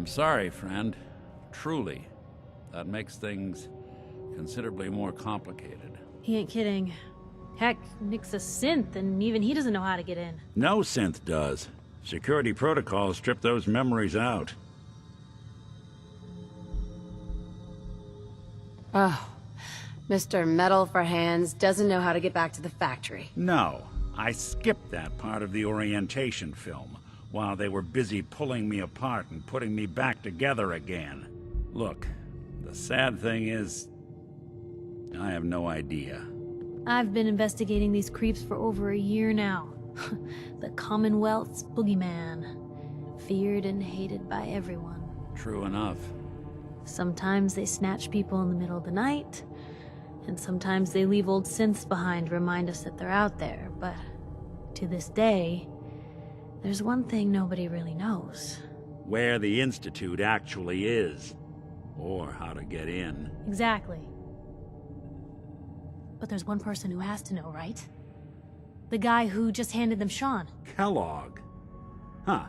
I'm sorry, friend. Truly. That makes things considerably more complicated. He ain't kidding. Heck, Nick's a synth, and even he doesn't know how to get in. No synth does. Security protocols strip those memories out. Oh, Mr. Metal for Hands doesn't know how to get back to the factory. No, I skipped that part of the orientation film while they were busy pulling me apart and putting me back together again. Look, the sad thing is, I have no idea. I've been investigating these creeps for over a year now. The Commonwealth's boogeyman. Feared and hated by everyone. True enough. Sometimes they snatch people in the middle of the night, and sometimes they leave old synths behind to remind us that they're out there, but to this day, there's one thing nobody really knows. Where the Institute actually is. Or how to get in. Exactly. But there's one person who has to know, right? The guy who just handed them Sean. Kellogg? Huh.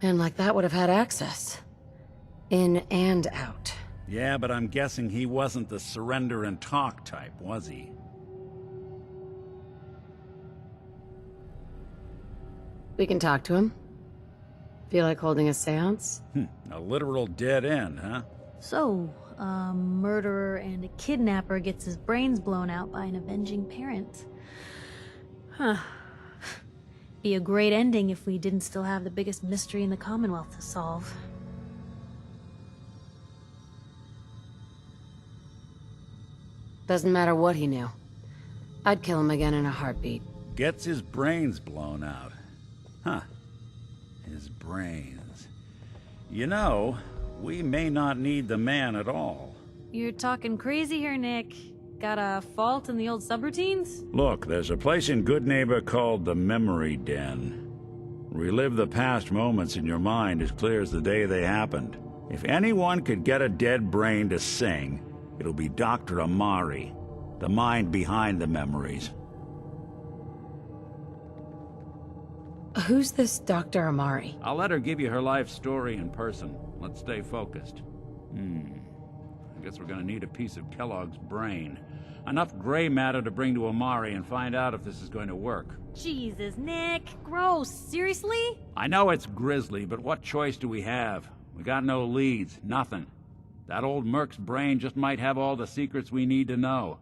Man like that would have had access. In and out. Yeah, but I'm guessing he wasn't the surrender and talk type, was he? We can talk to him. Feel like holding a seance? A literal dead end, huh? So, a murderer and a kidnapper gets his brains blown out by an avenging parent. Huh. Be a great ending if we didn't still have the biggest mystery in the Commonwealth to solve. Doesn't matter what he knew. I'd kill him again in a heartbeat. Gets his brains blown out. Huh. His brains. You know, we may not need the man at all. You're talking crazy here, Nick. Got a fault in the old subroutines? Look, there's a place in Good Neighbor called the Memory Den. Relive the past moments in your mind as clear as the day they happened. If anyone could get a dead brain to sing, it'll be Dr. Amari, the mind behind the memories. Who's this Dr. Amari? I'll let her give you her life story in person. Let's stay focused. I guess we're gonna need a piece of Kellogg's brain. Enough gray matter to bring to Amari and find out if this is going to work. Jesus, Nick. Gross. Seriously? I know it's grisly, but what choice do we have? We got no leads, nothing. That old Merc's brain just might have all the secrets we need to know.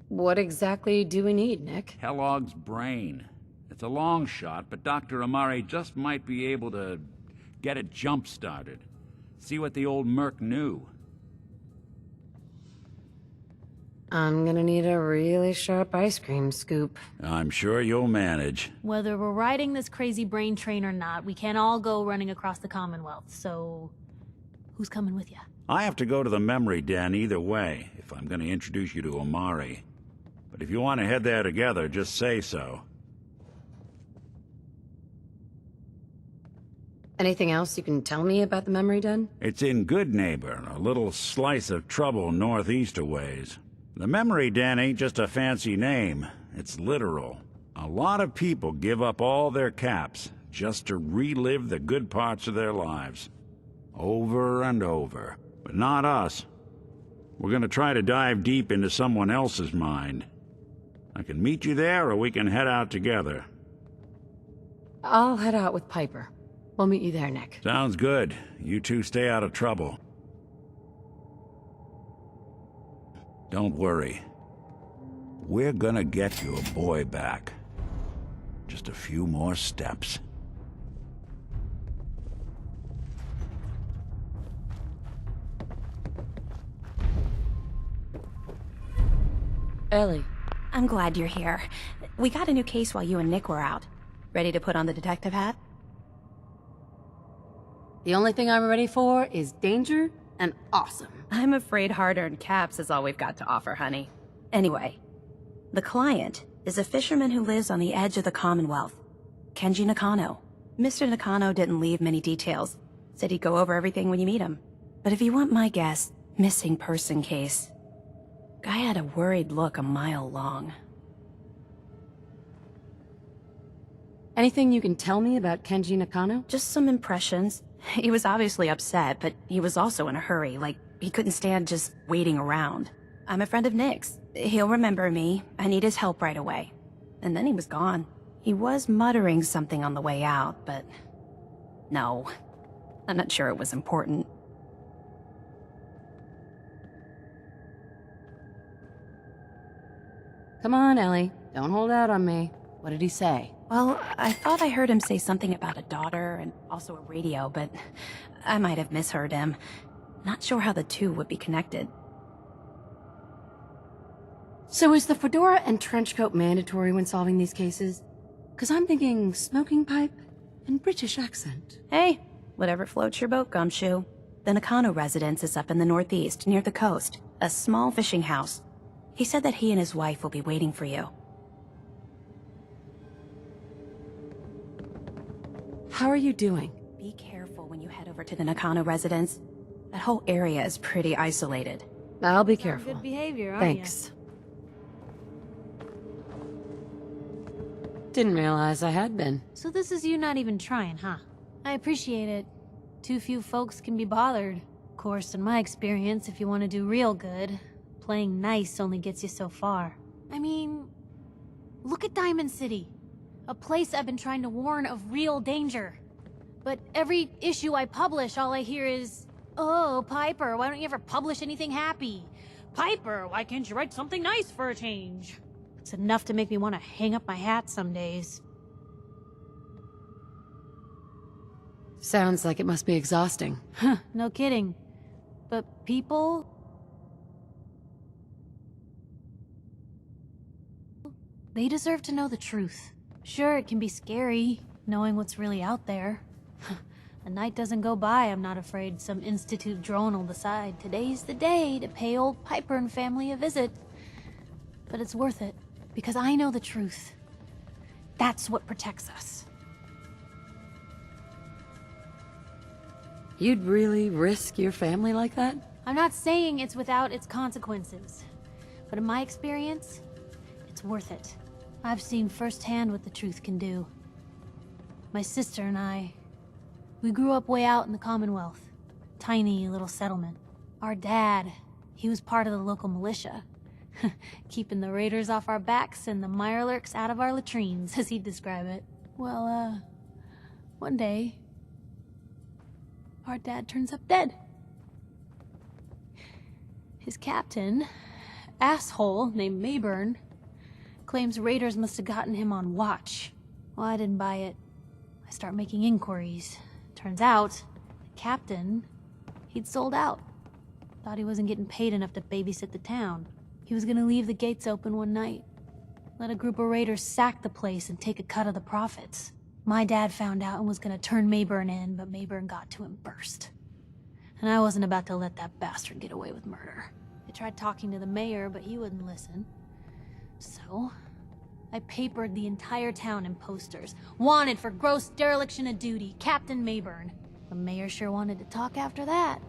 What exactly do we need, Nick? Kellogg's brain. It's a long shot, but Dr. Amari just might be able to get it jump-started. See what the old Merc knew. I'm gonna need a really sharp ice cream scoop. I'm sure you'll manage. Whether we're riding this crazy brain train or not, we can't all go running across the Commonwealth, so... who's coming with you? I have to go to the Memory Den either way, if I'm going to introduce you to Amari. But if you want to head there together, just say so. Anything else you can tell me about the Memory Den? It's in Good Neighbor, a little slice of trouble northeast a ways. The Memory Den ain't just a fancy name, it's literal. A lot of people give up all their caps just to relive the good parts of their lives. Over and over. But not us. We're gonna try to dive deep into someone else's mind. I can meet you there, or we can head out together. I'll head out with Piper. We'll meet you there, Nick. Sounds good. You two stay out of trouble. Don't worry. We're gonna get your boy back. Just a few more steps. Ellie. I'm glad you're here. We got a new case while you and Nick were out. Ready to put on the detective hat? The only thing I'm ready for is danger and awesome. I'm afraid hard-earned caps is all we've got to offer, honey. Anyway, the client is a fisherman who lives on the edge of the Commonwealth. Kenji Nakano. Mr. Nakano didn't leave many details. Said he'd go over everything when you meet him. But if you want my guess, missing person case. Guy had a worried look a mile long. Anything you can tell me about Kenji Nakano? Just some impressions. He was obviously upset, but he was also in a hurry, like he couldn't stand just waiting around. I'm a friend of Nick's. He'll remember me. I need his help right away. And then he was gone. He was muttering something on the way out, but... no. I'm not sure it was important. Come on, Ellie. Don't hold out on me. What did he say? Well, I thought I heard him say something about a daughter and also a radio, but I might have misheard him. Not sure how the two would be connected. So is the fedora and trench coat mandatory when solving these cases? Because I'm thinking smoking pipe and British accent. Hey, whatever floats your boat, Gumshoe. The Nakano residence is up in the northeast, near the coast. A small fishing house. He said that he and his wife will be waiting for you. How are you doing? Be careful when you head over to the Nakano residence. That whole area is pretty isolated. I'll be careful. Good behavior, aren't Thanks. Didn't realize I had been. ya? So this is you not even trying, huh? I appreciate it. Too few folks can be bothered. Of course, in my experience, if you want to do real good, playing nice only gets you so far. I mean, look at Diamond City. A place I've been trying to warn of real danger. But every issue I publish, all I hear is, "Oh, Piper, why don't you ever publish anything happy? Piper, why can't you write something nice for a change?" It's enough to make me want to hang up my hat some days. Sounds like it must be exhausting. Huh, no kidding. But people... they deserve to know the truth. Sure, it can be scary, knowing what's really out there. A night doesn't go by, I'm not afraid some institute drone will decide today's the day to pay old Piper and family a visit. But it's worth it, because I know the truth. That's what protects us. You'd really risk your family like that? I'm not saying it's without its consequences, but in my experience, it's worth it. I've seen firsthand what the truth can do. My sister and I, we grew up way out in the Commonwealth. Tiny little settlement. Our dad, he was part of the local militia. Keeping the raiders off our backs and the mirelurks out of our latrines, as he'd describe it. Well, one day, our dad turns up dead. His captain, asshole named Mayburn, claims raiders must have gotten him on watch. Well, I didn't buy it. I start making inquiries. Turns out, the captain, he'd sold out. Thought he wasn't getting paid enough to babysit the town. He was gonna leave the gates open one night. Let a group of raiders sack the place and take a cut of the profits. My dad found out and was gonna turn Mayburn in, but Mayburn got to him first. And I wasn't about to let that bastard get away with murder. I tried talking to the mayor, but he wouldn't listen. So, I papered the entire town in posters. Wanted for gross dereliction of duty, Captain Mayburn. The mayor sure wanted to talk after that.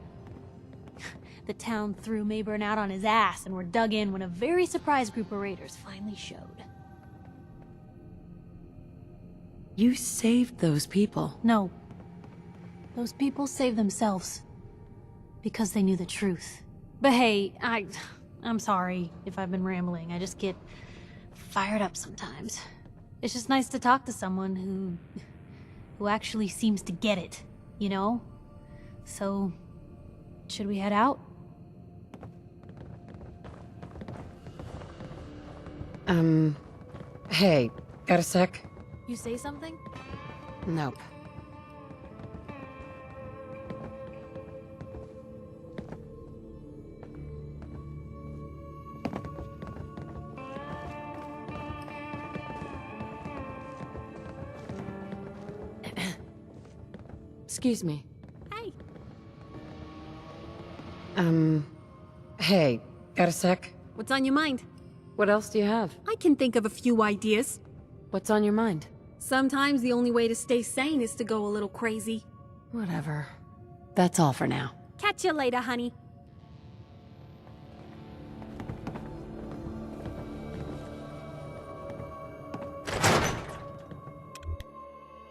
The town threw Mayburn out on his ass and were dug in when a very surprised group of raiders finally showed. You saved those people. No. Those people saved themselves. Because they knew the truth. But hey, I'm sorry if I've been rambling. I just get fired up sometimes. It's just nice to talk to someone who actually seems to get it, you know? So, should we head out? Hey, got a sec? You say something? Nope. Excuse me. Hey. Hey, got a sec? What's on your mind? What else do you have? I can think of a few ideas. What's on your mind? Sometimes the only way to stay sane is to go a little crazy. Whatever. That's all for now. Catch you later, honey.